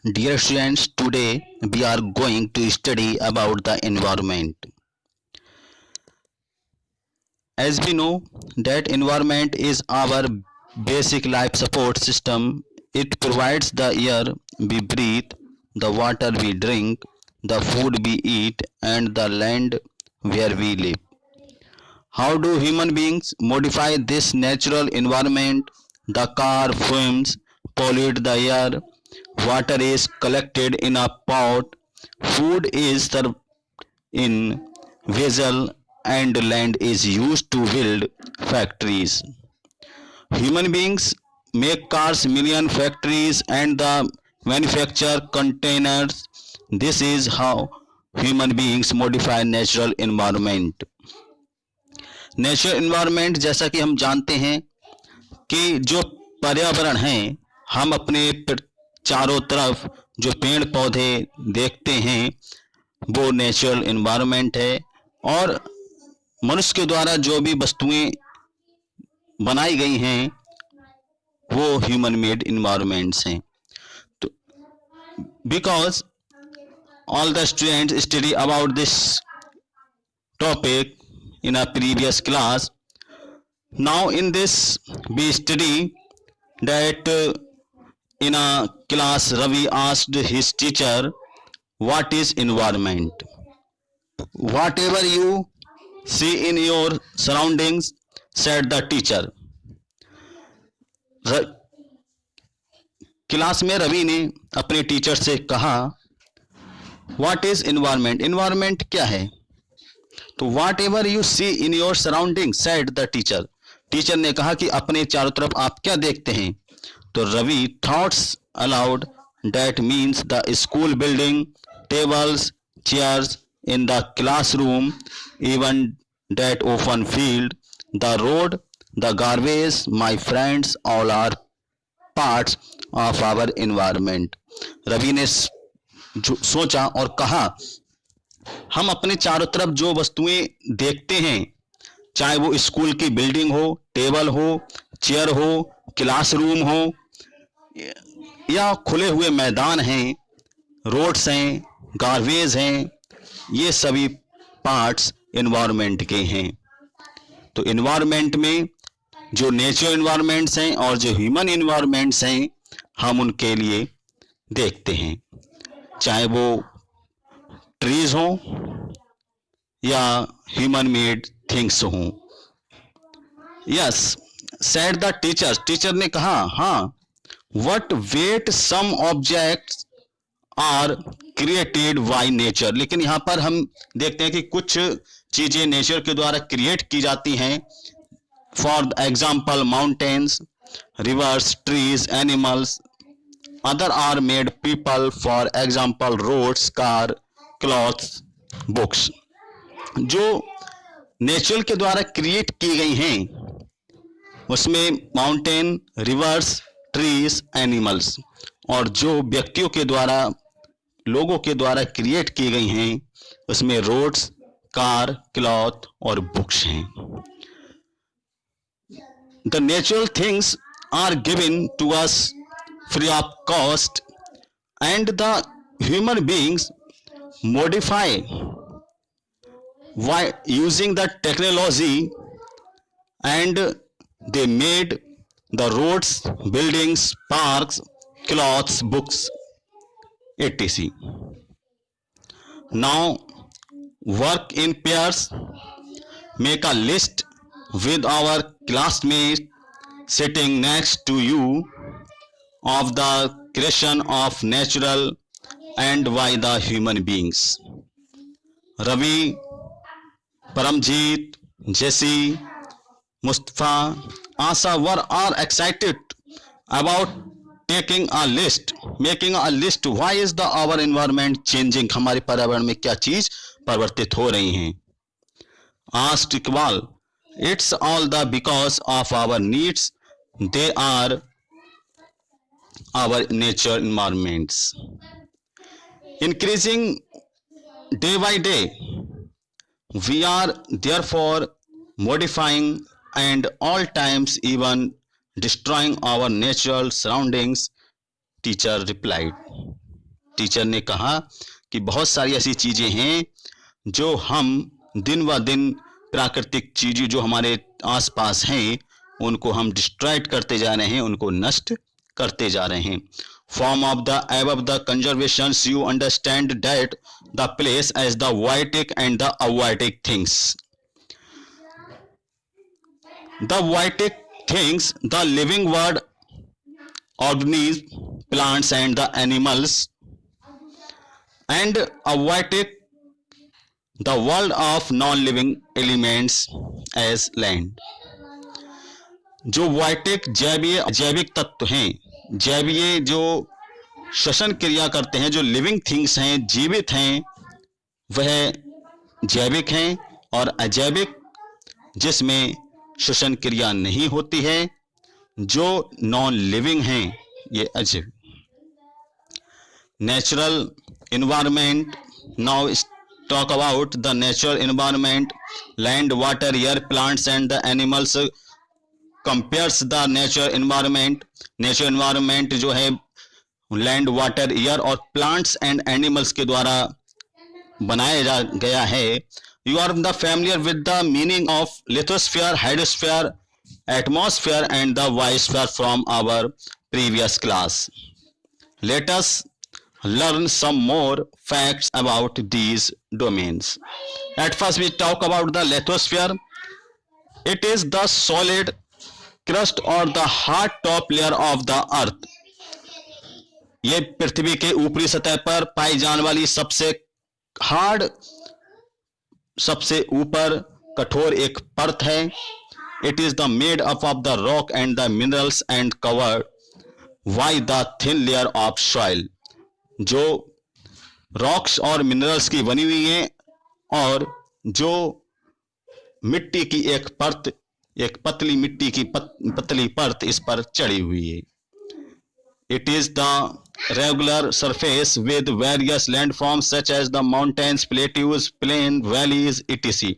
Dear students, today we are going to study about the environment. As we know that environment is our basic life support system. It provides the air we breathe, the water we drink, the food we eat and the land where we live. How do human beings modify this natural environment? The car fumes pollute the air, water is collected in a pot, food is served in vessel and land is used to build factories. Human beings make cars, million factories and the manufacture containers. This is how human beings modify natural environment. Natural environment जैसा कि हम जानते हैं कि जो पर्यावरण है, हम अपने चारों तरफ जो पेड़ पौधे देखते हैं वो नेचुरल इन्वायरमेंट है और मनुष्य के द्वारा जो भी वस्तुएं बनाई गई हैं वो ह्यूमन मेड इन्वायरमेंट्स हैं. तो because all the students study about this topic in a previous class. Now in this we study that in a class Ravi asked his teacher, what is environment? Whatever you see in your surroundings, said the teacher. Class में रवि ने अपने teacher से कहा, what is environment? Environment क्या है? तो what ever you see in your surrounding, said the teacher. Teacher ने कहा कि अपने चारों तरफ आप क्या देखते हैं? तो Ravi thoughts aloud, that means the school building, tables, chairs in the classroom, even that open field, the road, the garbage, my friends, all are parts of our environment. Ravi ने सोचा और कहा, हम अपने चारों तरफ जो वस्तुएं देखते हैं, चाहे वो स्कूल की बिल्डिंग हो, टेबल हो, चेयर हो, क्लासरूम हो या खुले हुए मैदान हैं, रोड्स हैं, गार्बेज हैं, ये सभी पार्ट्स एनवायरमेंट के हैं. तो एनवायरमेंट में जो नेचुरल एनवायरमेंट्स हैं और जो ह्यूमन एनवायरमेंट्स हैं, हम उनके लिए देखते हैं, चाहे वो ट्रीज हो या ह्यूमन मेड थिंग्स हो. Yes, said the teacher. Teacher ने कहा, हाँ, what wait some objects are created by nature. लेकिन यहाँ पर हम देखते हैं कि कुछ चीजें नेचर के द्वारा क्रिएट की जाती हैं. For example mountains, rivers, trees, animals. Other are made people, for example roads, car, clothes, books. जो नेचर के द्वारा क्रिएट की गई हैं उसमें माउंटेन, रिवर्स, ट्रीज, एनिमल्स, और जो व्यक्तियों के द्वारा, लोगों के द्वारा क्रिएट की गई हैं उसमें रोड्स, कार, क्लॉथ और बुक्स हैं. The natural things are given to us free of cost and the human beings modify by using the technology, and they made the roads, buildings, parks, clothes, books, etc. Now work in pairs, make a list with our classmates sitting next to you of the creation of natural and by the human beings. Ravi, Paramjeet, Jesse, Mustafa, Asa were all excited about making a list. Why is the our environment changing? हमारे पर्यावरण में क्या चीज परिवर्तित हो रही हैं? Asked Iqbal, it's all the because of our needs. They are our nature environments. Increasing day by day, we are therefore modifying and all times even destroying our natural surroundings, teacher replied. Teacher ने कहा कि बहुत सारी ऐसी चीजें हैं जो हम दिन ब दिन प्राकृतिक चीजें जो हमारे आसपास हैं उनको हम डिस्ट्रॉयड करते जा रहे हैं, उनको नष्ट करते जा रहे हैं. From of the above the conservations you understand that the place as the vital and the aviatic things. The vital things, the living world, organisms, plants and the animals, and aviatic, the world of non-living elements as land. जो biotic जैविक तत्व हैं, जैवीय जो श्वसन क्रिया करते हैं, जो लिविंग थिंग्स हैं, जीवित हैं, वह जैविक हैं, और अजैविक जिसमें श्वसन क्रिया नहीं होती है, जो नॉन लिविंग हैं, ये अजैविक. Natural environment. Now talk about the natural environment, land, water, air, plants and the animals. Compares the natural environment. Natural environment जो है लैंड, वाटर, एयर और प्लांट्स एंड एनिमल्स के द्वारा बनाया गया है. You are the familiar with the meaning of lithosphere, hydrosphere, atmosphere and the biosphere from our previous class. Let us learn some more facts about these domains. At first we talk about the lithosphere. It is the solid crust or the hard top layer of the earth. ये पृथ्वी के ऊपरी सतह पर पाई जाने वाली सबसे hard, सबसे ऊपर कठोर एक परत है. It is the made up of the rock and the minerals and covered by the thin layer of soil. जो रॉक्स और मिनरल्स की बनी हुई है और जो मिट्टी की एक परत, एक पतली मिट्टी की पतली परत इस पर चढ़ी हुई है. It is the regular surface with various landforms such as the mountains, plateaus, plain, valleys etc.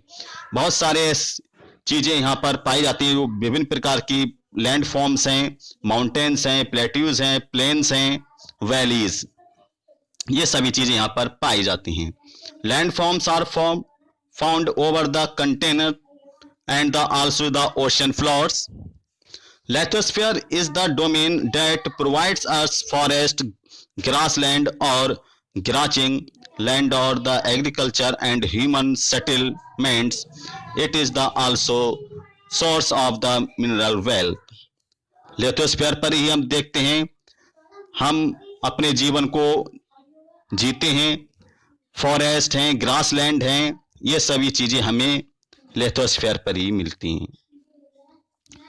बहुत सारे चीजें यहाँ पर पाई जाती हैं, जो विभिन्न प्रकार की लैंडफॉर्म्स हैं, माउंटेन्स हैं, प्लेट्यूज हैं, प्लेन्स हैं, वैलीज, ये सभी चीजें यहाँ पर पाई जाती हैं. Landforms are found over the container and the also the ocean floors. Lithosphere is the domain that provides us forest, grassland और ग्राचिंग लैंड और the agriculture and human settlements. It is the also source of the mineral wealth. Lithosphere पर ही हम देखते हैं, हम अपने जीवन को जीते हैं. फॉरेस्ट हैं, ग्रासलैंड हैं, ये सभी चीजें हमें लिथोस्फीयर पर ही मिलती हैं.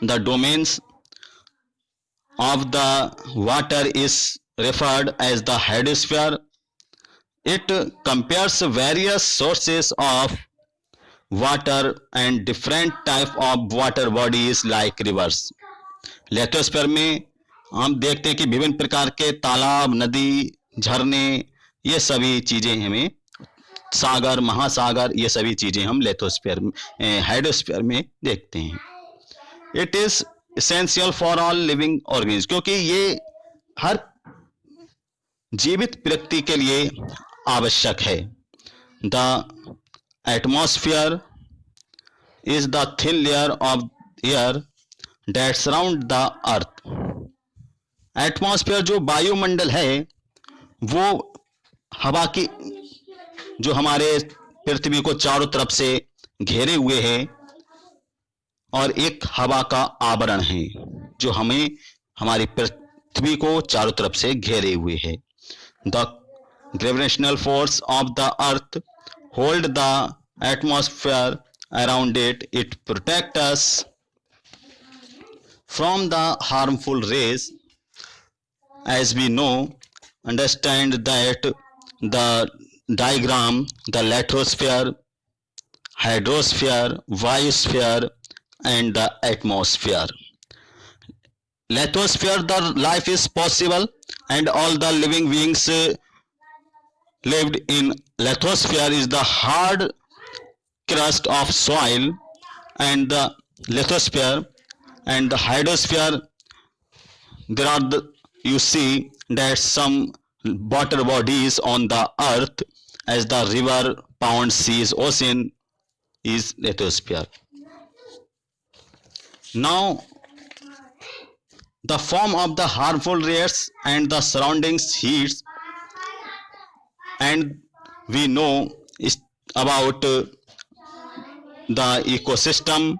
The domains of the water is referred as the hydrosphere. It compares various sources of water and different type of water bodies like rivers. Lithosphere में हम देखते हैं कि विभिन्न प्रकार के तालाब, नदी, झरने, ये सभी चीजें हमें, सागर, महासागर, ये सभी चीजें हम लिथोस्फीयर, हाइड्रोस्फीयर में देखते हैं. It is essential for all living organism, क्योंकि ये हर जीवित व्यक्ति के लिए आवश्यक है. The atmosphere is the thin layer of air that surround the earth. Atmosphere जो वायुमंडल है वो हवा की, जो हमारे पृथ्वी को चारों तरफ से घेरे हुए है, और एक हवा का आवरण है जो हमें, हमारी पृथ्वी को चारों तरफ से घेरे हुए है. The gravitational force of the earth hold the atmosphere around it. It protect us from the harmful rays. As we know, understand that the diagram, the lithosphere, hydrosphere, biosphere and the atmosphere. Lithosphere, the life is possible and all the living beings lived in lithosphere is the hard crust of soil, and the lithosphere and the hydrosphere, there are the, you see that some water bodies on the earth as the river, pond, seas, ocean is lithosphere. Now, the form of the harmful rays and the surroundings heats, and we know about the ecosystem,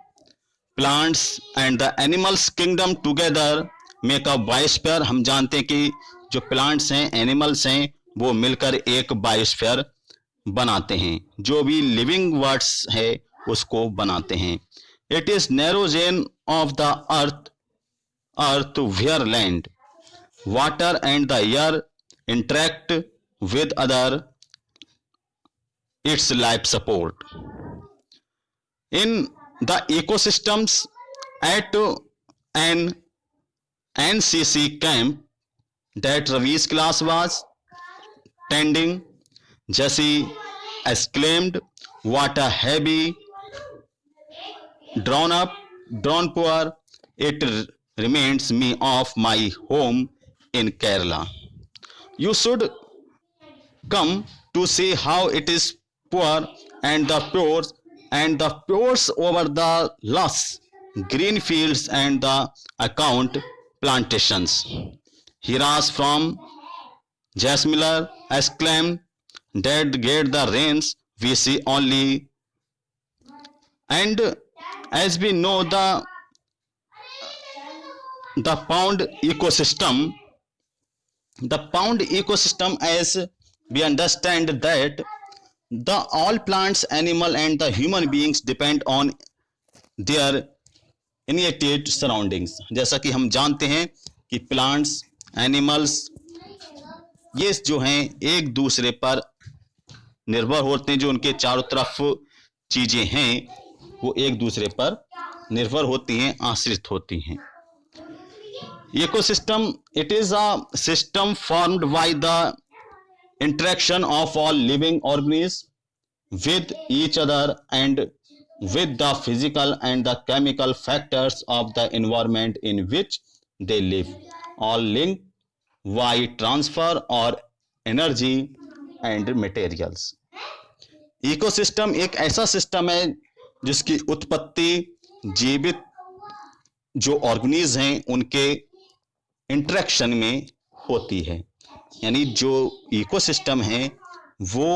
plants and the animals kingdom together make a biosphere. हम जानते हैं कि जो plants हैं, animals हैं, वो मिलकर एक बायोस्फीयर बनाते हैं. जो भी लिविंग वर्ड्स है उसको बनाते हैं. It is narrow zone of the earth where land, water and the air interact with other its life support. In the ecosystems at an NCC camp that Ravi's class was tending, Jesse exclaimed, "What a heavy, drawn poor, it reminds me of my home in Kerala. You should come to see how it is poor and the pures over the lush green fields and the account plantations." Hiras from Jasmiller exclaimed, "Dad get the rains we see only." And as we know, the pound ecosystem, as we understand that the all plants, animal and the human beings depend on their immediate surroundings. जैसा कि हम जानते हैं कि plants, animals ये जो हैं एक दूसरे पर निर्भर होते हैं. जो उनके चारों तरफ चीजें हैं वो एक दूसरे पर निर्भर होती हैं, आश्रित होती हैं. Ecosystem, it is a system formed by the interaction of all living organisms with each other and with the physical and the chemical factors of the environment in which they live, all linked by transfer or energy and materials. Ecosystem एक ऐसा system है जिसकी उत्पत्ति जीवित जो organism हैं उनके interaction में होती है. यानी जो इकोसिस्टम है वो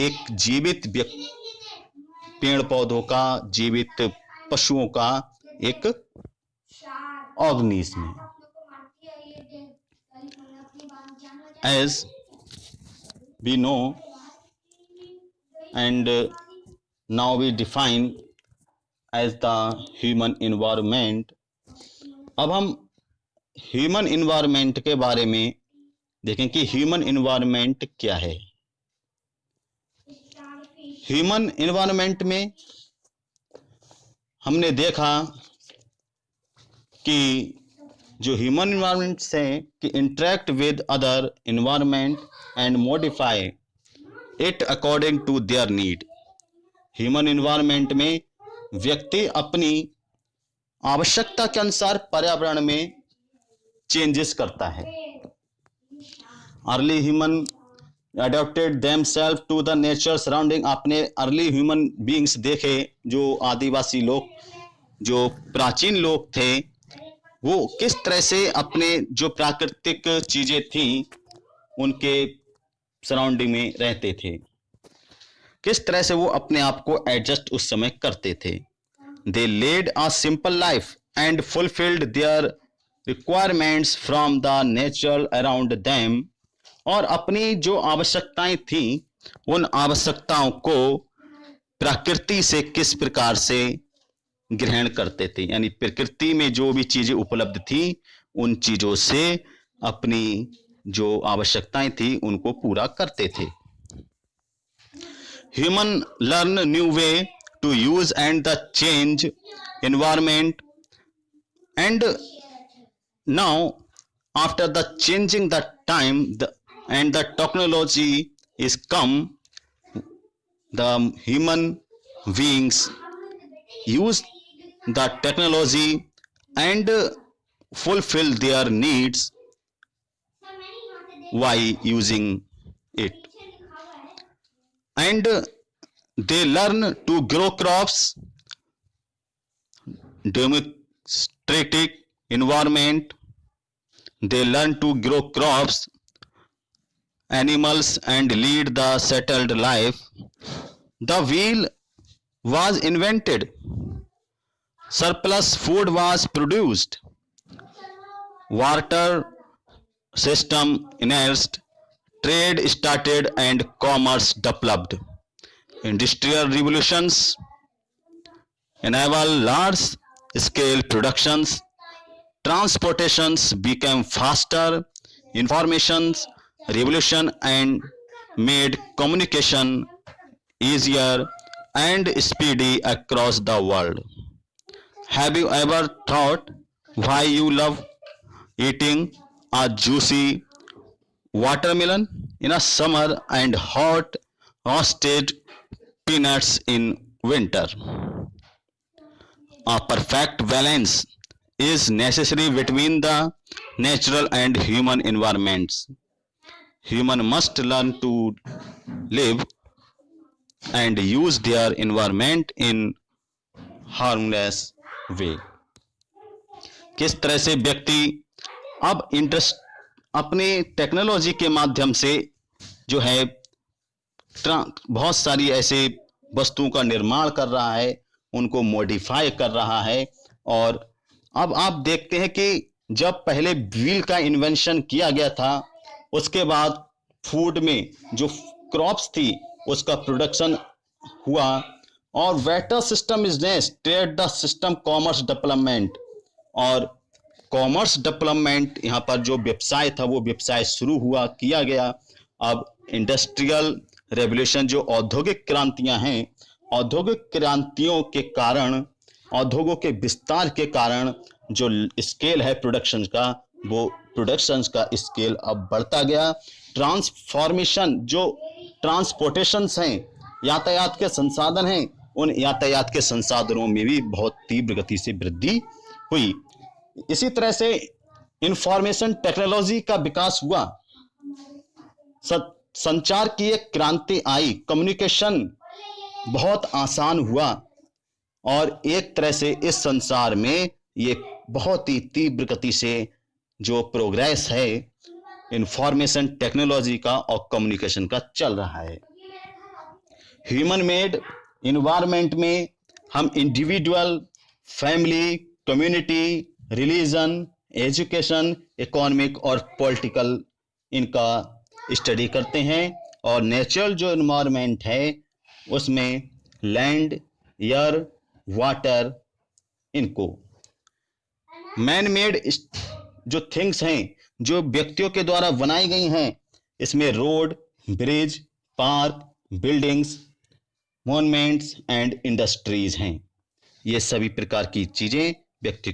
एक जीवित पेड़ पौधों का, जीवित पशुओं का एक ऑर्गेनिज्म है. As we know, and now we define as the human environment. अब हम ह्यूमन इन्वायरमेंट के बारे में देखें कि ह्यूमन इन्वायरमेंट क्या है. ह्यूमन इन्वायरमेंट में हमने देखा कि जो ह्यूमन इन्वायरमेंट्स हैं कि interact with other environment and modify it according to their need. Human environment में व्यक्ति अपनी आवश्यकता के अनुसार पर्यावरण में चेंजेस करता है. Early human adopted themself to the nature surrounding. आपने अर्ली ह्यूमन बीइंग्स देखे, जो आदिवासी लोग, जो प्राचीन लोग थे, वो किस तरह से अपने जो प्राकृतिक चीजें थी उनके सराउंडिंग में रहते थे, किस तरह से वो अपने आप को एडजस्ट उस समय करते थे. They led a simple life and fulfilled their requirements from the nature around them. और अपनी जो आवश्यकताएं थी उन आवश्यकताओं को प्रकृति से किस प्रकार से ग्रहण करते थे. यानी प्रकृति में जो भी चीजें उपलब्ध थी उन चीजों से अपनी जो आवश्यकताएं थी उनको पूरा करते थे. Human learn new way to use and the change environment, and now after the changing the time and the technology is come, the human beings use the technology and fulfill their needs while using it, and they learn to grow crops, democratic environment. They learn to grow crops, animals, and lead the settled life. The wheel was invented, surplus food was produced, water system enhanced, trade started, and commerce developed. Industrial revolutions enable large scale productions, transportations became faster, informations revolution and made communication easier and speedy across the world. Have you ever thought why you love eating a juicy watermelon in a summer and hot roasted peanuts in winter? A perfect balance is necessary between the natural and human environments. Human must learn to live and use their environment in harmless way. किस तरह से व्यक्ति अब interest अपने technology के माध्यम से जो है बहुत सारी ऐसे वस्तुओं का निर्माण कर रहा है, उनको मॉडिफाई कर रहा है। और अब आप देखते हैं कि जब पहले व्हील का इन्वेंशन किया गया था, उसके बाद फूड में जो क्रॉप्स थी उसका प्रोडक्शन हुआ, और waiter system is next, trade the system, commerce development. और कॉमर्स डेवलपमेंट यहाँ पर जो व्यवसाय था वो व्यवसाय शुरू हुआ, किया गया। अब इंडस्ट्रियल रेवोल्यूशन, जो औद्योगिक क्रांतियां हैं, औद्योगिक क्रांतियों के कारण, औद्योगों के विस्तार के कारण जो स्केल है प्रोडक्शन का, वो प्रोडक्शन का स्केल अब बढ़ता गया। ट्रांसफॉर्मेशन, जो ट्रांसपोर्टेशंस हैं, यातायात के संसाधन हैं, उन यातायात के संसाधनों में भी बहुत तीव्र गति से वृद्धि हुई। इसी तरह से इंफॉर्मेशन टेक्नोलॉजी का विकास हुआ, संचार की एक क्रांति आई, कम्युनिकेशन बहुत आसान हुआ, और एक तरह से इस संसार में ये बहुत ही तीव्र गति से जो प्रोग्रेस है इंफॉर्मेशन टेक्नोलॉजी का और कम्युनिकेशन का चल रहा है। ह्यूमन मेड इन्वायरमेंट में हम individual, family, community, religion, education, economic और पॉलिटिकल, इनका स्टडी करते हैं। और नेचुरल जो इन्वायरमेंट है उसमें लैंड, एयर, वाटर, इनको मैन मेड जो थिंग्स हैं, जो व्यक्तियों के द्वारा बनाई गई हैं, इसमें road, bridge, park, buildings, monuments and industries हैं। ये सभी प्रकार की चीजें व्यक्ति